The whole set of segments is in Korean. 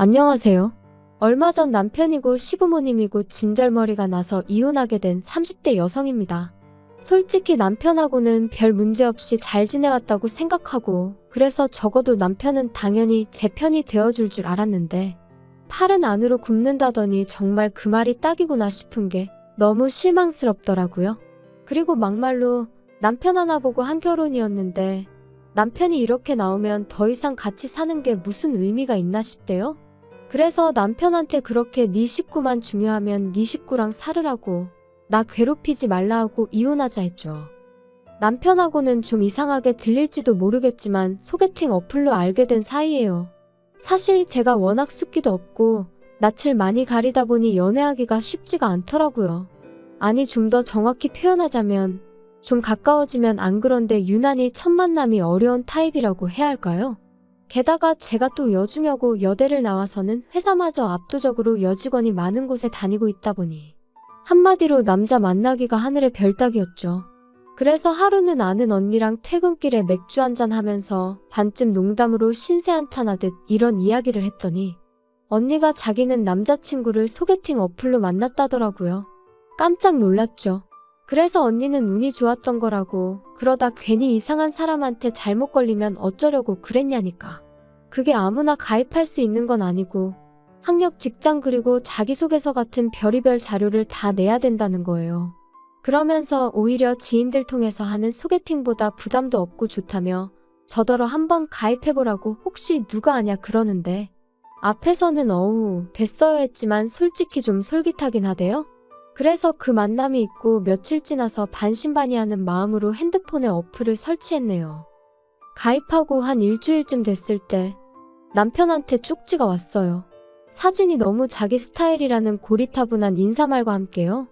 안녕하세요. 얼마 전 남편이고 시부모님이고 진절머리가 나서 이혼하게 된 30대 여성입니다. 솔직히 남편하고는 별 문제 없이 잘 지내왔다고 생각하고, 그래서 적어도 남편은 당연히 제 편이 되어줄 줄 알았는데, 팔은 안으로 굽는다더니 정말 그 말이 딱이구나 싶은 게 너무 실망스럽더라고요. 그리고 막말로 남편 하나 보고 한 결혼이었는데, 남편이 이렇게 나오면 더 이상 같이 사는 게 무슨 의미가 있나 싶대요. 그래서 남편한테 그렇게 네 식구만 중요하면 네 식구랑 살으라고, 나 괴롭히지 말라 하고 이혼하자 했죠. 남편하고는 좀 이상하게 들릴지도 모르겠지만 소개팅 어플로 알게 된 사이예요. 사실 제가 워낙 숫기도 없고 낯을 많이 가리다 보니 연애하기가 쉽지가 않더라고요. 아니, 좀 더 정확히 표현하자면 좀 가까워지면 안 그런데 유난히 첫 만남이 어려운 타입이라고 해야 할까요? 게다가 제가 또 여중여고 여대를 나와서는 회사마저 압도적으로 여직원이 많은 곳에 다니고 있다 보니 한마디로 남자 만나기가 하늘의 별 따기였죠. 그래서 하루는 아는 언니랑 퇴근길에 맥주 한잔 하면서 반쯤 농담으로 신세 한탄하듯 이런 이야기를 했더니 언니가 자기는 남자친구를 소개팅 어플로 만났다더라고요. 깜짝 놀랐죠. 그래서 언니는 운이 좋았던 거라고, 그러다 괜히 이상한 사람한테 잘못 걸리면 어쩌려고 그랬냐니까. 그게 아무나 가입할 수 있는 건 아니고 학력, 직장 그리고 자기소개서 같은 별의별 자료를 다 내야 된다는 거예요. 그러면서 오히려 지인들 통해서 하는 소개팅보다 부담도 없고 좋다며 저더러 한번 가입해보라고 혹시 누가 아냐 그러는데, 앞에서는 어우 됐어요 했지만 솔직히 좀 솔깃하긴 하대요. 그래서 그 만남이 있고 며칠 지나서 반신반의하는 마음으로 핸드폰에 어플을 설치했네요. 가입하고 한 일주일쯤 됐을 때 남편한테 쪽지가 왔어요. 사진이 너무 자기 스타일이라는 고리타분한 인사말과 함께요.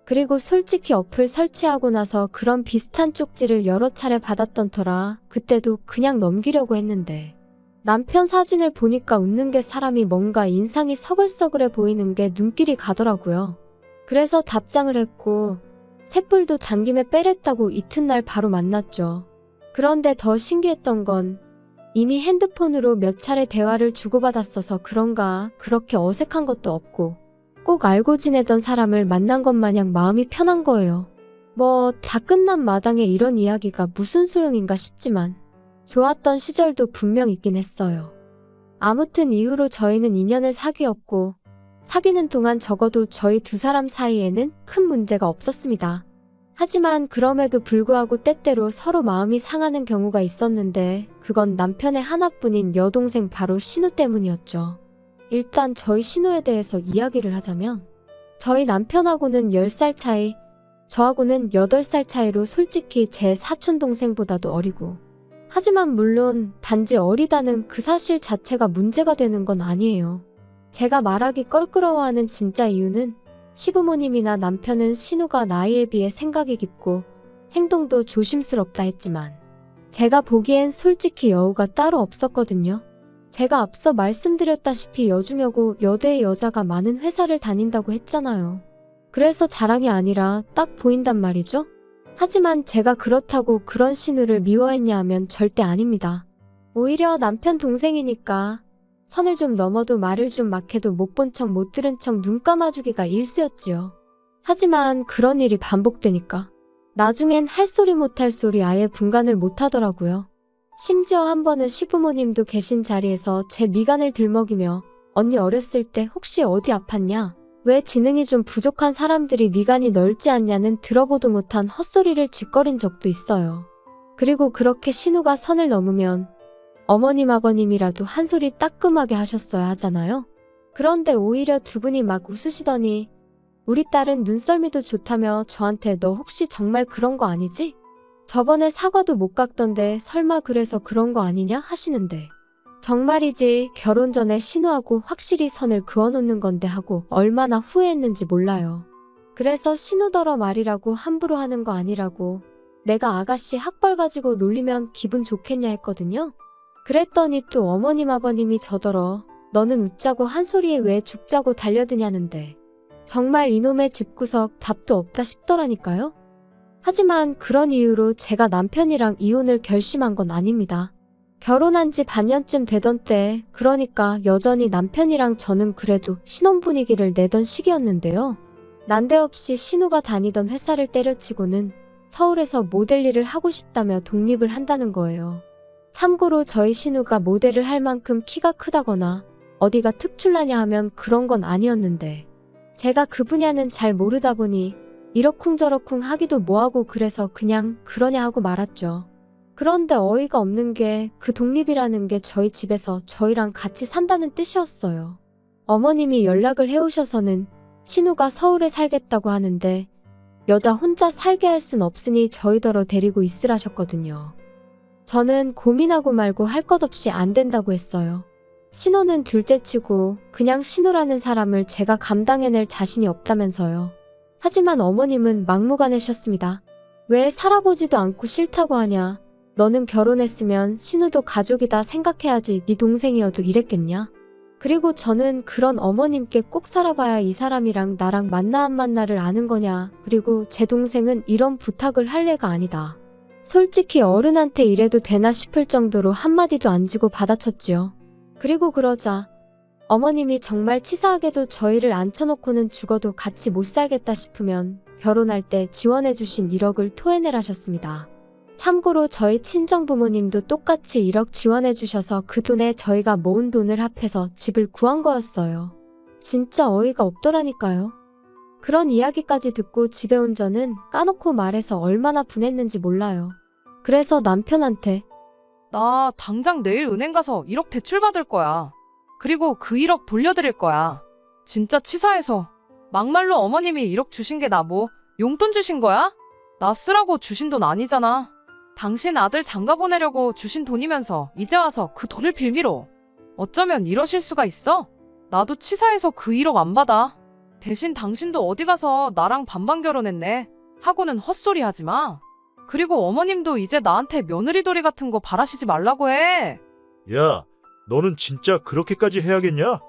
그리고 솔직히 어플 설치하고 나서 그런 비슷한 쪽지를 여러 차례 받았던 터라 그때도 그냥 넘기려고 했는데, 남편 사진을 보니까 웃는 게 사람이 뭔가 인상이 서글서글해 보이는 게 눈길이 가더라고요. 그래서 답장을 했고 쇳불도 당김에 빼랬다고 이튿날 바로 만났죠. 그런데 더 신기했던 건 이미 핸드폰으로 몇 차례 대화를 주고받았어서 그런가 그렇게 어색한 것도 없고 꼭 알고 지내던 사람을 만난 것 마냥 마음이 편한 거예요. 뭐 다 끝난 마당에 이런 이야기가 무슨 소용인가 싶지만 좋았던 시절도 분명 있긴 했어요. 아무튼 이후로 저희는 인연을 사귀었고 사귀는 동안 적어도 저희 두 사람 사이에는 큰 문제가 없었습니다. 하지만 그럼에도 불구하고 때때로 서로 마음이 상하는 경우가 있었는데 그건 남편의 하나뿐인 여동생 바로 신우 때문이었죠. 일단 저희 신우에 대해서 이야기를 하자면 저희 남편하고는 10살 차이, 저하고는 8살 차이로 솔직히 제 사촌동생보다도 어리고, 하지만 물론 단지 어리다는 그 사실 자체가 문제가 되는 건 아니에요. 제가 말하기 껄끄러워하는 진짜 이유는 시부모님이나 남편은 신우가 나이에 비해 생각이 깊고 행동도 조심스럽다 했지만 제가 보기엔 솔직히 여우가 따로 없었거든요. 제가 앞서 말씀드렸다시피 여중여고 여대의 여자가 많은 회사를 다닌다고 했잖아요. 그래서 자랑이 아니라 딱 보인단 말이죠. 하지만 제가 그렇다고 그런 신우를 미워했냐 하면 절대 아닙니다. 오히려 남편 동생이니까 선을 좀 넘어도 말을 좀 막 해도 못 본 척 못 들은 척 눈 감아주기가 일쑤였지요. 하지만 그런 일이 반복되니까 나중엔 할 소리 못할 소리 아예 분간을 못하더라고요. 심지어 한 번은 시부모님도 계신 자리에서 제 미간을 들먹이며 언니 어렸을 때 혹시 어디 아팠냐? 왜 지능이 좀 부족한 사람들이 미간이 넓지 않냐는 들어보도 못한 헛소리를 짓거린 적도 있어요. 그리고 그렇게 신우가 선을 넘으면 어머님 아버님이라도 한 소리 따끔하게 하셨어야 하잖아요. 그런데 오히려 두 분이 막 웃으시더니 우리 딸은 눈썰미도 좋다며 저한테 너 혹시 정말 그런 거 아니지? 저번에 사과도 못 깎던데 설마 그래서 그런 거 아니냐 하시는데, 정말이지 결혼 전에 신우하고 확실히 선을 그어놓는 건데 하고 얼마나 후회했는지 몰라요. 그래서 신우더러 말이라고 함부로 하는 거 아니라고, 내가 아가씨 학벌 가지고 놀리면 기분 좋겠냐 했거든요. 그랬더니 또 어머님 아버님이 저더러 너는 웃자고 한 소리에 왜 죽자고 달려드냐는데, 정말 이놈의 집구석 답도 없다 싶더라니까요. 하지만 그런 이유로 제가 남편이랑 이혼을 결심한 건 아닙니다. 결혼한 지 반년쯤 되던 때, 그러니까 여전히 남편이랑 저는 그래도 신혼 분위기를 내던 시기였는데요. 난데없이 신우가 다니던 회사를 때려치고는 서울에서 모델 일을 하고 싶다며 독립을 한다는 거예요. 참고로 저희 신우가 모델을 할 만큼 키가 크다거나 어디가 특출나냐 하면 그런 건 아니었는데, 제가 그 분야는 잘 모르다 보니 이러쿵저러쿵 하기도 뭐하고 그래서 그냥 그러냐 하고 말았죠. 그런데 어이가 없는 게 그 독립이라는 게 저희 집에서 저희랑 같이 산다는 뜻이었어요. 어머님이 연락을 해오셔서는 신우가 서울에 살겠다고 하는데 여자 혼자 살게 할 순 없으니 저희더러 데리고 있으라셨거든요. 저는 고민하고 말고 할 것 없이 안 된다고 했어요. 신우는 둘째치고 그냥 신우라는 사람을 제가 감당해낼 자신이 없다면서요. 하지만 어머님은 막무가내셨습니다. 왜 살아보지도 않고 싫다고 하냐. 너는 결혼했으면 신우도 가족이다 생각해야지 네 동생이어도 이랬겠냐? 그리고 저는 그런 어머님께 꼭 살아봐야 이 사람이랑 나랑 만나 안 만나를 아는 거냐. 그리고 제 동생은 이런 부탁을 할 애가 아니다. 솔직히 어른한테 이래도 되나 싶을 정도로 한마디도 안 주고 받아쳤지요. 그리고 그러자 어머님이 정말 치사하게도 저희를 앉혀놓고는 죽어도 같이 못 살겠다 싶으면 결혼할 때 지원해주신 1억을 토해내라셨습니다. 참고로 저희 친정부모님도 똑같이 1억 지원해주셔서 그 돈에 저희가 모은 돈을 합해서 집을 구한 거였어요. 진짜 어이가 없더라니까요. 그런 이야기까지 듣고 집에 온 저는 까놓고 말해서 얼마나 분했는지 몰라요. 그래서 남편한테 나 당장 내일 은행 가서 1억 대출 받을 거야. 그리고 그 1억 돌려드릴 거야. 진짜 치사해서. 막말로 어머님이 1억 주신 게 나 뭐 용돈 주신 거야? 나 쓰라고 주신 돈 아니잖아. 당신 아들 장가 보내려고 주신 돈이면서 이제 와서 그 돈을 빌미로. 어쩌면 이러실 수가 있어? 나도 치사해서 그 1억 안 받아. 대신 당신도 어디 가서 나랑 반반 결혼했네 하고는 헛소리 하지 마. 그리고 어머님도 이제 나한테 며느리돌이 같은 거 바라시지 말라고 해. 야, 너는 진짜 그렇게까지 해야겠냐?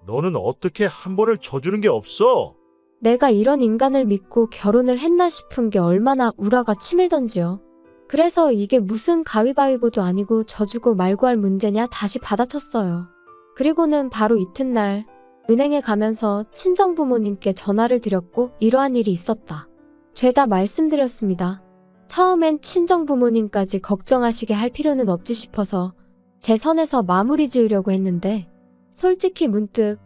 너는 어떻게 한 번을 져주는 게 없어? 내가 이런 인간을 믿고 결혼을 했나 싶은 게 얼마나 우라가 치밀던지요. 그래서 이게 무슨 가위바위보도 아니고 져주고 말고 할 문제냐 다시 받아쳤어요. 그리고는 바로 이튿날 은행에 가면서 친정부모님께 전화를 드렸고 이러한 일이 있었다. 죄다 말씀드렸습니다. 처음엔 친정부모님까지 걱정하시게 할 필요는 없지 싶어서 제 선에서 마무리 지으려고 했는데 솔직히 문득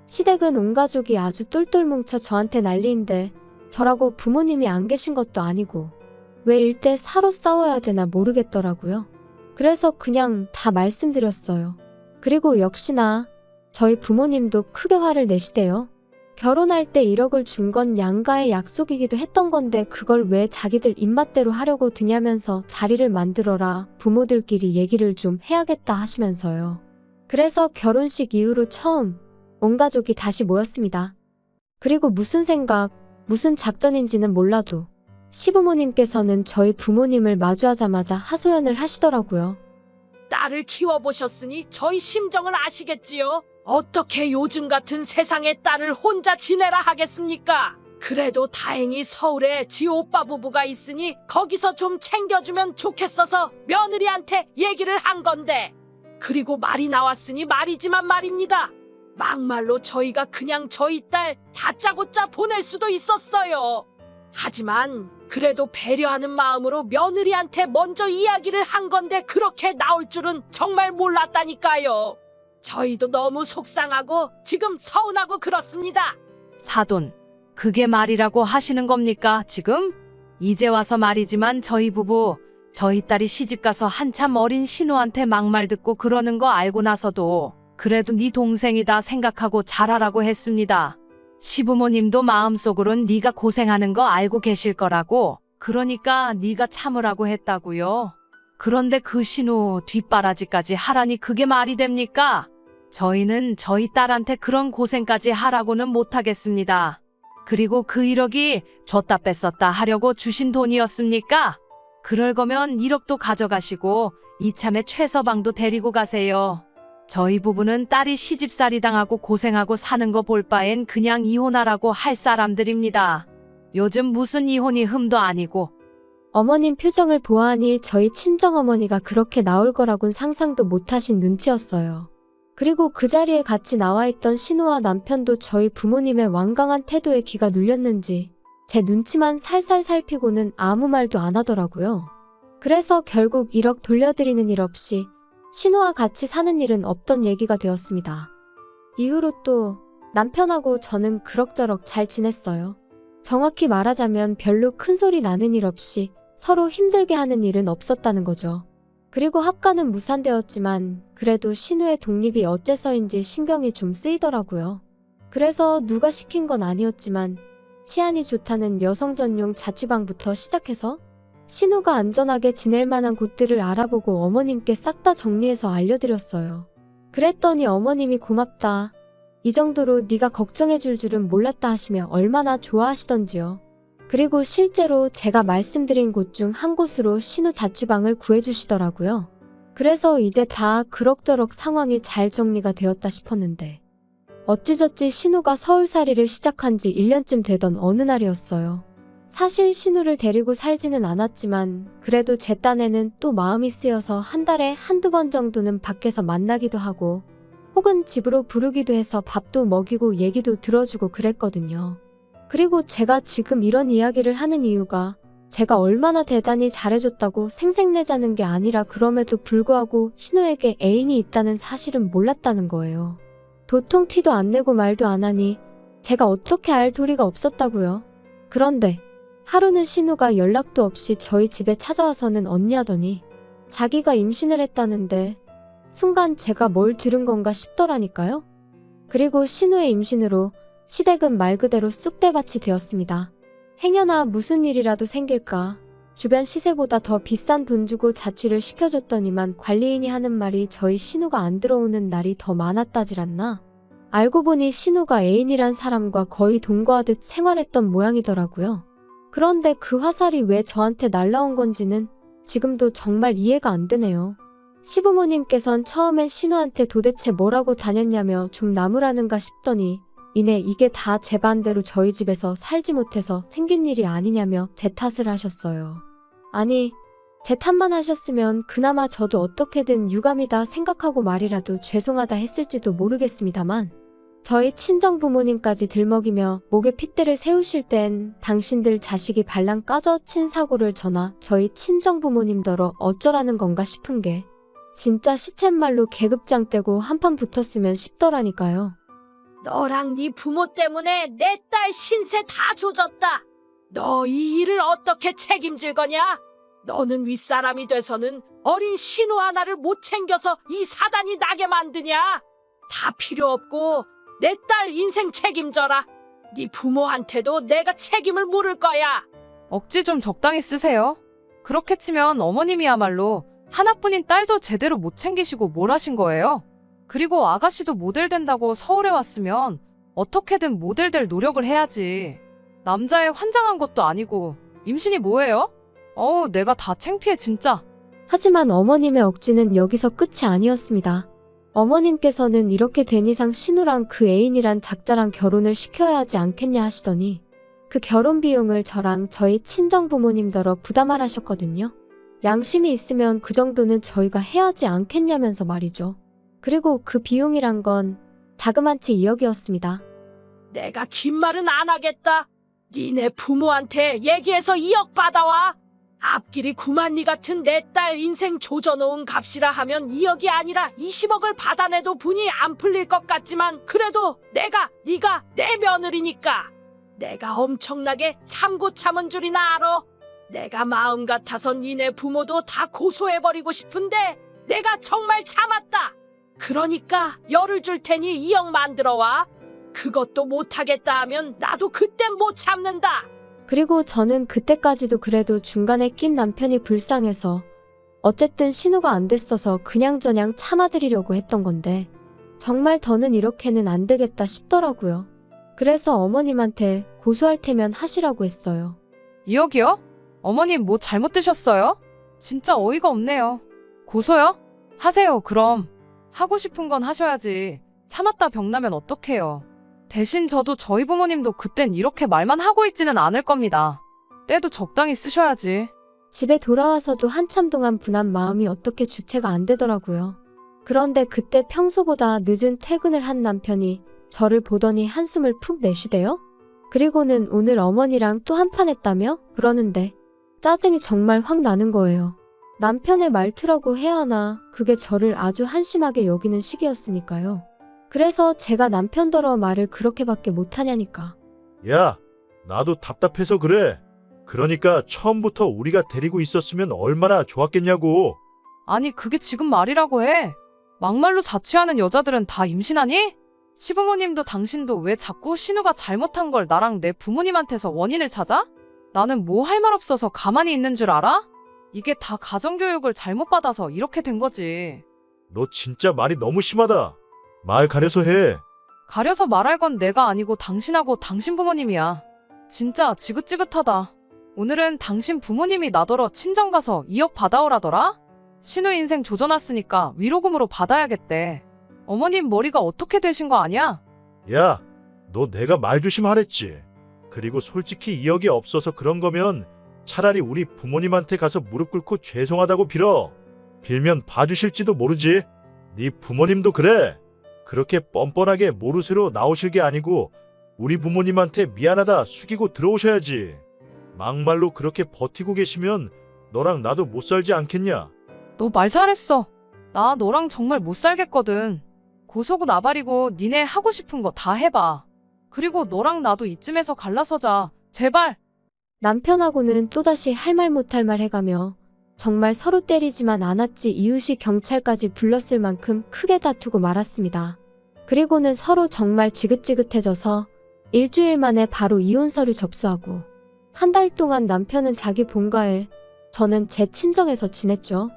시댁은 온 가족이 아주 똘똘 뭉쳐 저한테 난리인데 저라고 부모님이 안 계신 것도 아니고 왜 일대 사로 싸워야 되나 모르겠더라고요. 그래서 그냥 다 말씀드렸어요. 그리고 역시나 저희 부모님도 크게 화를 내시대요. 결혼할 때 1억을 준 건 양가의 약속이기도 했던 건데 그걸 왜 자기들 입맛대로 하려고 드냐면서 자리를 만들어라 부모들끼리 얘기를 좀 해야겠다 하시면서요. 그래서 결혼식 이후로 처음 온 가족이 다시 모였습니다. 그리고 무슨 생각, 무슨 작전인지는 몰라도 시부모님께서는 저희 부모님을 마주하자마자 하소연을 하시더라고요. 딸을 키워보셨으니 저희 심정을 아시겠지요? 어떻게 요즘 같은 세상에 딸을 혼자 지내라 하겠습니까? 그래도 다행히 서울에 지 오빠 부부가 있으니 거기서 좀 챙겨주면 좋겠어서 며느리한테 얘기를 한 건데, 그리고 말이 나왔으니 말이지만 말입니다. 막말로 저희가 그냥 저희 딸 다짜고짜 보낼 수도 있었어요. 하지만 그래도 배려하는 마음으로 며느리한테 먼저 이야기를 한 건데 그렇게 나올 줄은 정말 몰랐다니까요. 저희도 너무 속상하고 지금 서운하고 그렇습니다. 사돈, 그게 말이라고 하시는 겁니까 지금? 이제 와서 말이지만 저희 부부, 저희 딸이 시집가서 한참 어린 신우한테 막말 듣고 그러는 거 알고 나서도 그래도 네 동생이다 생각하고 잘하라고 했습니다. 시부모님도 마음속으론 네가 고생하는 거 알고 계실 거라고, 그러니까 네가 참으라고 했다고요. 그런데 그 신우 뒷바라지까지 하라니 그게 말이 됩니까? 저희는 저희 딸한테 그런 고생까지 하라고는 못하겠습니다. 그리고 그 1억이 줬다 뺐었다 하려고 주신 돈이었습니까? 그럴 거면 1억도 가져가시고 이참에 최서방도 데리고 가세요. 저희 부부는 딸이 시집살이 당하고 고생하고 사는 거 볼 바엔 그냥 이혼하라고 할 사람들입니다. 요즘 무슨 이혼이 흠도 아니고 어머님 표정을 보아하니 저희 친정어머니가 그렇게 나올 거라곤 상상도 못하신 눈치였어요. 그리고 그 자리에 같이 나와있던 신우와 남편도 저희 부모님의 완강한 태도에 기가 눌렸는지 제 눈치만 살살 살피고는 아무 말도 안 하더라고요. 그래서 결국 1억 돌려드리는 일 없이 신우와 같이 사는 일은 없던 얘기가 되었습니다. 이후로 또 남편하고 저는 그럭저럭 잘 지냈어요. 정확히 말하자면 별로 큰 소리 나는 일 없이 서로 힘들게 하는 일은 없었다는 거죠. 그리고 합가는 무산되었지만 그래도 신우의 독립이 어째서인지 신경이 좀 쓰이더라고요. 그래서 누가 시킨 건 아니었지만 치안이 좋다는 여성 전용 자취방부터 시작해서 신우가 안전하게 지낼 만한 곳들을 알아보고 어머님께 싹 다 정리해서 알려드렸어요. 그랬더니 어머님이 고맙다. 이 정도로 네가 걱정해줄 줄은 몰랐다 하시며 얼마나 좋아하시던지요. 그리고 실제로 제가 말씀드린 곳 중 한 곳으로 신우 자취방을 구해주시더라고요. 그래서 이제 다 그럭저럭 상황이 잘 정리가 되었다 싶었는데 어찌저찌 신우가 서울살이를 시작한 지 1년쯤 되던 어느 날이었어요. 사실 신우를 데리고 살지는 않았지만 그래도 제 딴에는 또 마음이 쓰여서 한 달에 한두 번 정도는 밖에서 만나기도 하고 혹은 집으로 부르기도 해서 밥도 먹이고 얘기도 들어주고 그랬거든요. 그리고 제가 지금 이런 이야기를 하는 이유가 제가 얼마나 대단히 잘해줬다고 생색내자는 게 아니라 그럼에도 불구하고 신우에게 애인이 있다는 사실은 몰랐다는 거예요. 도통 티도 안 내고 말도 안 하니 제가 어떻게 알 도리가 없었다고요. 그런데 하루는 신우가 연락도 없이 저희 집에 찾아와서는 언니 하더니 자기가 임신을 했다는데 순간 제가 뭘 들은 건가 싶더라니까요. 그리고 신우의 임신으로 시댁은 말 그대로 쑥대밭이 되었습니다. 행여나 무슨 일이라도 생길까 주변 시세보다 더 비싼 돈 주고 자취를 시켜줬더니만 관리인이 하는 말이 저희 신우가 안 들어오는 날이 더 많았다지랐나. 알고 보니 신우가 애인이란 사람과 거의 동거하듯 생활했던 모양이더라고요. 그런데 그 화살이 왜 저한테 날라온 건지는 지금도 정말 이해가 안 되네요. 시부모님께선 처음엔 신우한테 도대체 뭐라고 다녔냐며 좀 나무라는가 싶더니 이내 이게 다 제 반대로 저희 집에서 살지 못해서 생긴 일이 아니냐며 제 탓을 하셨어요. 아니, 제 탓만 하셨으면 그나마 저도 어떻게든 유감이다 생각하고 말이라도 죄송하다 했을지도 모르겠습니다만 저희 친정부모님까지 들먹이며 목에 핏대를 세우실 땐 당신들 자식이 발랑 까져 친 사고를 전하 저희 친정부모님더러 어쩌라는 건가 싶은 게 진짜 시쳇말로 계급장 떼고 한판 붙었으면 싶더라니까요. 너랑 네 부모 때문에 내 딸 신세 다 조졌다. 너 이 일을 어떻게 책임질 거냐? 너는 윗사람이 돼서는 어린 신우 하나를 못 챙겨서 이 사단이 나게 만드냐? 다 필요 없고 내 딸 인생 책임져라. 네 부모한테도 내가 책임을 물을 거야. 억지 좀 적당히 쓰세요. 그렇게 치면 어머님이야말로 하나뿐인 딸도 제대로 못 챙기시고 뭘 하신 거예요? 그리고 아가씨도 모델 된다고 서울에 왔으면 어떻게든 모델 될 노력을 해야지. 남자애 환장한 것도 아니고 임신이 뭐예요? 내가 다 창피해 진짜. 하지만 어머님의 억지는 여기서 끝이 아니었습니다. 어머님께서는 이렇게 된 이상 신우랑 그 애인이란 작자랑 결혼을 시켜야 하지 않겠냐 하시더니 그 결혼 비용을 저랑 저희 친정부모님더러 부담을 하셨거든요. 양심이 있으면 그 정도는 저희가 해야 하지 않겠냐면서 말이죠. 그리고 그 비용이란 건 자그만치 2억이었습니다. 내가 긴 말은 안 하겠다. 니네 부모한테 얘기해서 2억 받아와. 앞길이 구만리 같은 내 딸 인생 조져놓은 값이라 하면 2억이 아니라 20억을 받아내도 분이 안 풀릴 것 같지만 그래도 네가 내 며느리니까 내가 엄청나게 참고 참은 줄이나 알아. 내가 마음 같아서 니네 부모도 다 고소해버리고 싶은데 내가 정말 참았다. 그러니까 열을 줄 테니 2억 만들어와. 그것도 못하겠다 하면 나도 그땐 못 참는다. 그리고 저는 그때까지도 그래도 중간에 낀 남편이 불쌍해서 어쨌든 신우가 안 됐어서 그냥저냥 참아드리려고 했던 건데 정말 더는 이렇게는 안 되겠다 싶더라고요. 그래서 어머님한테 고소할 테면 하시라고 했어요. 2억이요? 어머님 뭐 잘못 드셨어요? 진짜 어이가 없네요. 고소요? 하세요 그럼. 하고 싶은 건 하셔야지. 참았다 병나면 어떡해요. 대신 저도 저희 부모님도 그땐 이렇게 말만 하고 있지는 않을 겁니다. 때도 적당히 쓰셔야지. 집에 돌아와서도 한참 동안 분한 마음이 어떻게 주체가 안 되더라고요. 그런데 그때 평소보다 늦은 퇴근을 한 남편이 저를 보더니 한숨을 푹 내쉬대요. 그리고는 오늘 어머니랑 또 한판 했다며 그러는데 짜증이 정말 확 나는 거예요. 남편의 말투라고 해야 하나 그게 저를 아주 한심하게 여기는 시기였으니까요. 그래서 제가 남편더러 말을 그렇게밖에 못하냐니까. 야, 나도 답답해서 그래. 그러니까 처음부터 우리가 데리고 있었으면 얼마나 좋았겠냐고. 아니, 그게 지금 말이라고 해. 막말로 자취하는 여자들은 다 임신하니? 시부모님도 당신도 왜 자꾸 신우가 잘못한 걸 나랑 내 부모님한테서 원인을 찾아? 나는 뭐 할 말 없어서 가만히 있는 줄 알아? 이게 다 가정교육을 잘못 받아서 이렇게 된 거지. 너 진짜 말이 너무 심하다. 말 가려서 해. 가려서 말할 건 내가 아니고 당신하고 당신 부모님이야. 진짜 지긋지긋하다. 오늘은 당신 부모님이 나더러 친정 가서 2억 받아오라더라? 신우 인생 조져놨으니까 위로금으로 받아야겠대. 어머님 머리가 어떻게 되신 거 아니야? 야, 너 내가 말 조심하랬지. 그리고 솔직히 2억이 없어서 그런 거면 차라리 우리 부모님한테 가서 무릎 꿇고 죄송하다고 빌어. 빌면 봐주실지도 모르지. 네 부모님도 그래. 그렇게 뻔뻔하게 모르쇠로 나오실 게 아니고 우리 부모님한테 미안하다 숙이고 들어오셔야지. 막말로 그렇게 버티고 계시면 너랑 나도 못 살지 않겠냐? 너 말 잘했어. 나 너랑 정말 못 살겠거든. 고소고 나발이고 니네 하고 싶은 거 다 해봐. 그리고 너랑 나도 이쯤에서 갈라서자. 제발. 남편하고는 또다시 할 말 못할 말 해가며 정말 서로 때리지만 않았지 이웃이 경찰까지 불렀을 만큼 크게 다투고 말았습니다. 그리고는 서로 정말 지긋지긋해져서 일주일 만에 바로 이혼 서류 접수하고 한 달 동안 남편은 자기 본가에 저는 제 친정에서 지냈죠.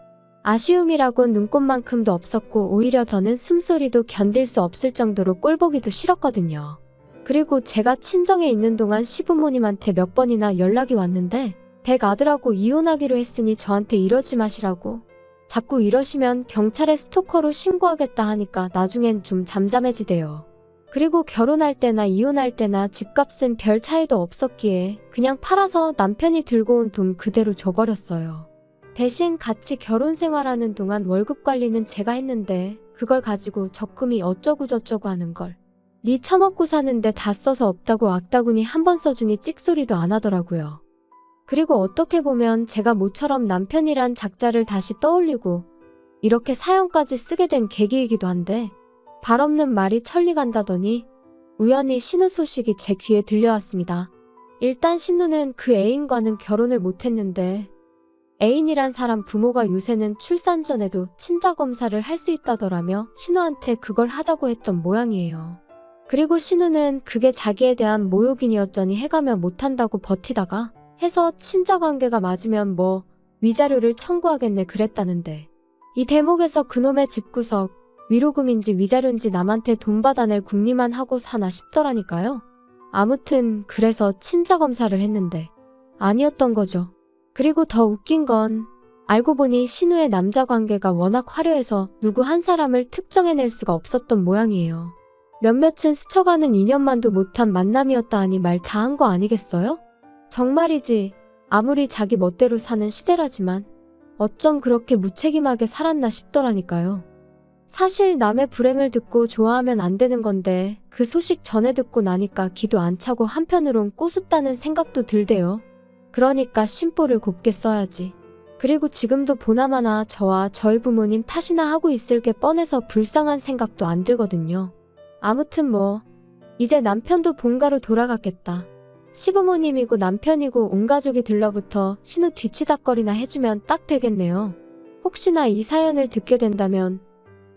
아쉬움이라곤 눈꽃만큼도 없었고 오히려 더는 숨소리도 견딜 수 없을 정도로 꼴보기도 싫었거든요. 그리고 제가 친정에 있는 동안 시부모님한테 몇 번이나 연락이 왔는데 댁 아들하고 이혼하기로 했으니 저한테 이러지 마시라고. 자꾸 이러시면 경찰에 스토커로 신고하겠다 하니까 나중엔 좀 잠잠해지대요. 그리고 결혼할 때나 이혼할 때나 집값은 별 차이도 없었기에 그냥 팔아서 남편이 들고 온 돈 그대로 줘버렸어요. 대신 같이 결혼 생활하는 동안 월급 관리는 제가 했는데 그걸 가지고 적금이 어쩌고저쩌고 하는 걸. 니 처먹고 사는데 다 써서 없다고 악다구니 한 번 써주니 찍소리도 안 하더라고요. 그리고 어떻게 보면 제가 모처럼 남편이란 작자를 다시 떠올리고 이렇게 사연까지 쓰게 된 계기이기도 한데 발 없는 말이 천리 간다더니 우연히 신우 소식이 제 귀에 들려왔습니다. 일단 신우는 그 애인과는 결혼을 못했는데 애인이란 사람 부모가 요새는 출산 전에도 친자 검사를 할 수 있다더라며 신우한테 그걸 하자고 했던 모양이에요. 그리고 신우는 그게 자기에 대한 모욕인이었더니 해가며 못한다고 버티다가 해서 친자 관계가 맞으면 뭐 위자료를 청구하겠네 그랬다는데 이 대목에서 그놈의 집구석 위로금인지 위자료인지 남한테 돈 받아낼 궁리만 하고 사나 싶더라니까요. 아무튼 그래서 친자 검사를 했는데 아니었던 거죠. 그리고 더 웃긴 건 알고 보니 신우의 남자 관계가 워낙 화려해서 누구 한 사람을 특정해낼 수가 없었던 모양이에요. 몇몇은 스쳐가는 인연만도 못한 만남이었다 하니 말 다 한 거 아니겠어요? 정말이지 아무리 자기 멋대로 사는 시대라지만 어쩜 그렇게 무책임하게 살았나 싶더라니까요. 사실 남의 불행을 듣고 좋아하면 안 되는 건데 그 소식 전해 듣고 나니까 기도 안 차고 한편으론 꼬숩다는 생각도 들대요. 그러니까 심보를 곱게 써야지. 그리고 지금도 보나마나 저와 저희 부모님 탓이나 하고 있을 게 뻔해서 불쌍한 생각도 안 들거든요. 아무튼 뭐 이제 남편도 본가로 돌아갔겠다. 시부모님이고 남편이고 온 가족이 들러붙어 신우 뒤치다거리나 해주면 딱 되겠네요. 혹시나 이 사연을 듣게 된다면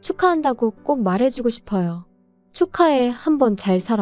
축하한다고 꼭 말해주고 싶어요. 축하해, 한번 잘 살아.